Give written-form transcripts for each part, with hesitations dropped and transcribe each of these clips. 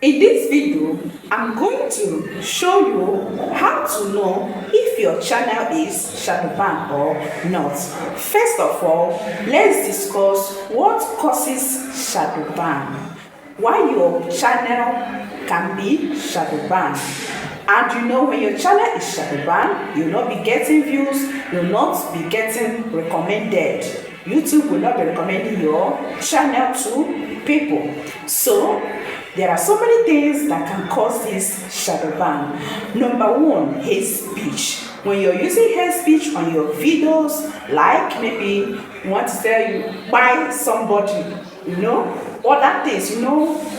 In this video, I'm going to show you how to know if your channel is shadow banned or not. First of all, let's discuss what causes shadow ban, why your channel can be shadow banned. And you know, when your channel is shadow banned, you'll not be getting views, you'll not be getting recommended. YouTube will not be recommending your channel to people. So there are so many things that can cause this shadow ban. Number one, hate speech. When you're using hate speech on your videos, like maybe you want to tell you by somebody, other things,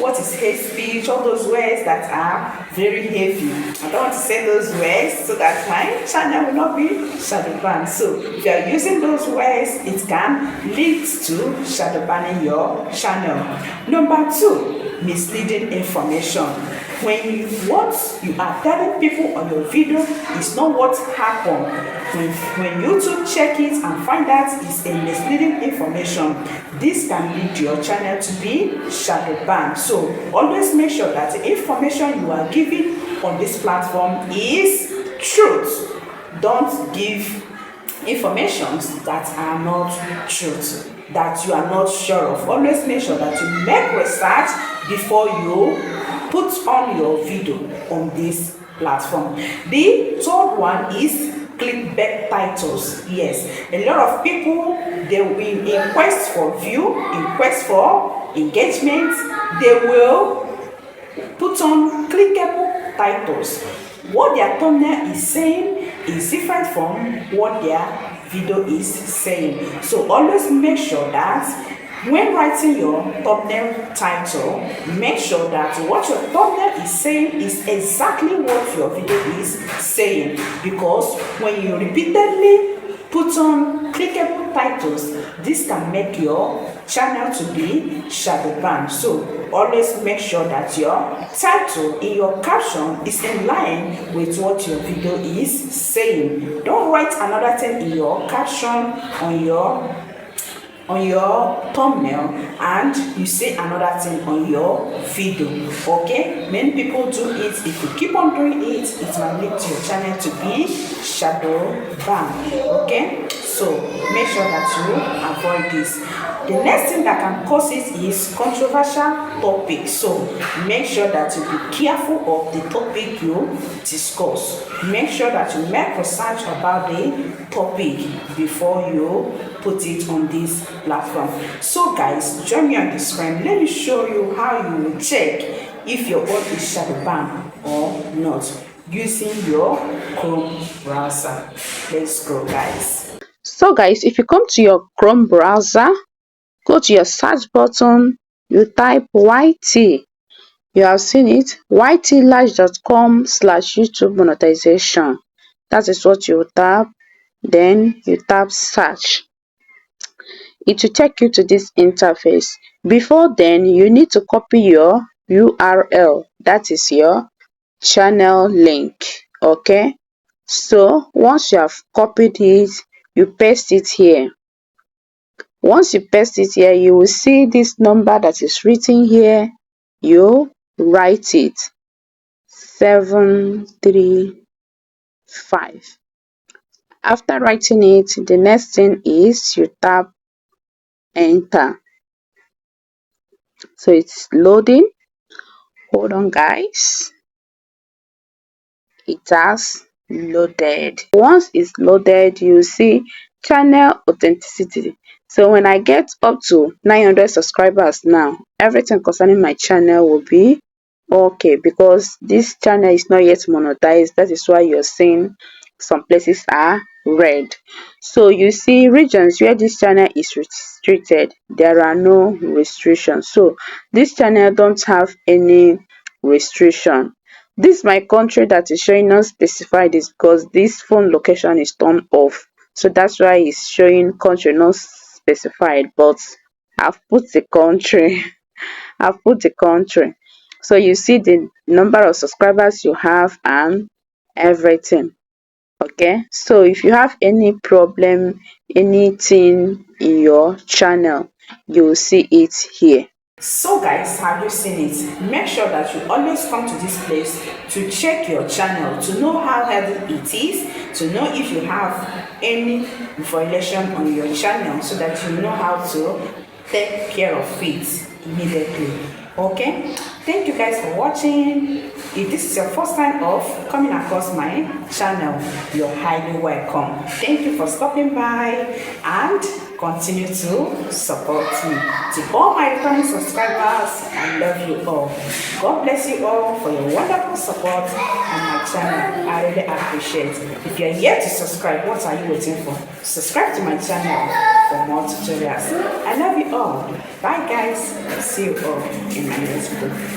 what is hate speech, all those words that are very heavy. I don't want to say those words so that my channel will not be shadow banned. So if you are using those words, it can lead to shadow banning your channel. Number two, misleading information. When what you are telling people on your video is not what happened, when YouTube check it and find out it's a misleading information, this can lead your channel to be shadow banned. So always make sure that the information you are giving on this platform is truth. Don't give informations that are not truth, that you are not sure of. Always make sure that you make research before you put on your video on this platform. The third one is clickbait titles. Yes, a lot of people, they will in quest for view, in quest for engagement, they will put on clickable titles. What their thumbnail is saying is different from what their video is saying. So always make sure that when writing your thumbnail title, make sure that what your thumbnail is saying is exactly what your video is saying, because when you repeatedly put on clickable titles, this can make your channel to be shadow banned. So always make sure that your title in your caption is in line with what your video is saying. Don't write another thing in your caption on your thumbnail and you say another thing on your video. Okay, many people do it. If you keep on doing it, it might lead to your channel to be shadow banned. Okay, so make sure that you avoid this. The next thing that can cause it is controversial topics. So make sure that you be careful of the topic you discuss. Make sure that you make research about the topic before you put it on this platform. So guys, join me on the screen. Let me show you how you will check if your own is shadow banned or not using your Chrome browser. Let's go, guys. So guys, if you come to your Chrome browser, go to your search button, you type YT. You have seen it, ytlarge.com/YouTube monetization. That is what you tap. Then you tap search. It will take you to this interface. Before then, you need to copy your URL. That is your channel link. Okay, so once you have copied it, you paste it here. Once you paste it here, you will see this number that is written here. You write it 735. After writing it, the next thing is you tap enter. So it's loading. Hold on, guys. It has loaded. Once it's loaded, you see channel authenticity. So when I get up to 900 subscribers now, everything concerning my channel will be okay, because this channel is not yet monetized. That is why you're seeing some places are red. So you see regions where this channel is restricted, there are no restrictions. So this channel don't have any restriction. This my country that is showing not specified is because this phone location is turned off, so that's why it's showing country not specified, but I've put the country. I've put the country. So you see the number of subscribers you have and everything. Okay, so if you have any problem, anything in your channel, you will see it here. So guys, have you seen it? Make sure that you always come to this place to check your channel, to know how healthy it is, to know if you have any violation on your channel, so that you know how to take care of it immediately. Okay, thank you guys for watching. If this is your first time of coming across my channel, you're highly welcome. Thank you for stopping by and continue to support me. To all my returning subscribers, I love you all. God bless you all for your wonderful support on my channel. I really appreciate it. If you're yet to subscribe, what are you waiting for? Subscribe to my channel for more tutorials. I love you all. Bye guys. See you all in my next video.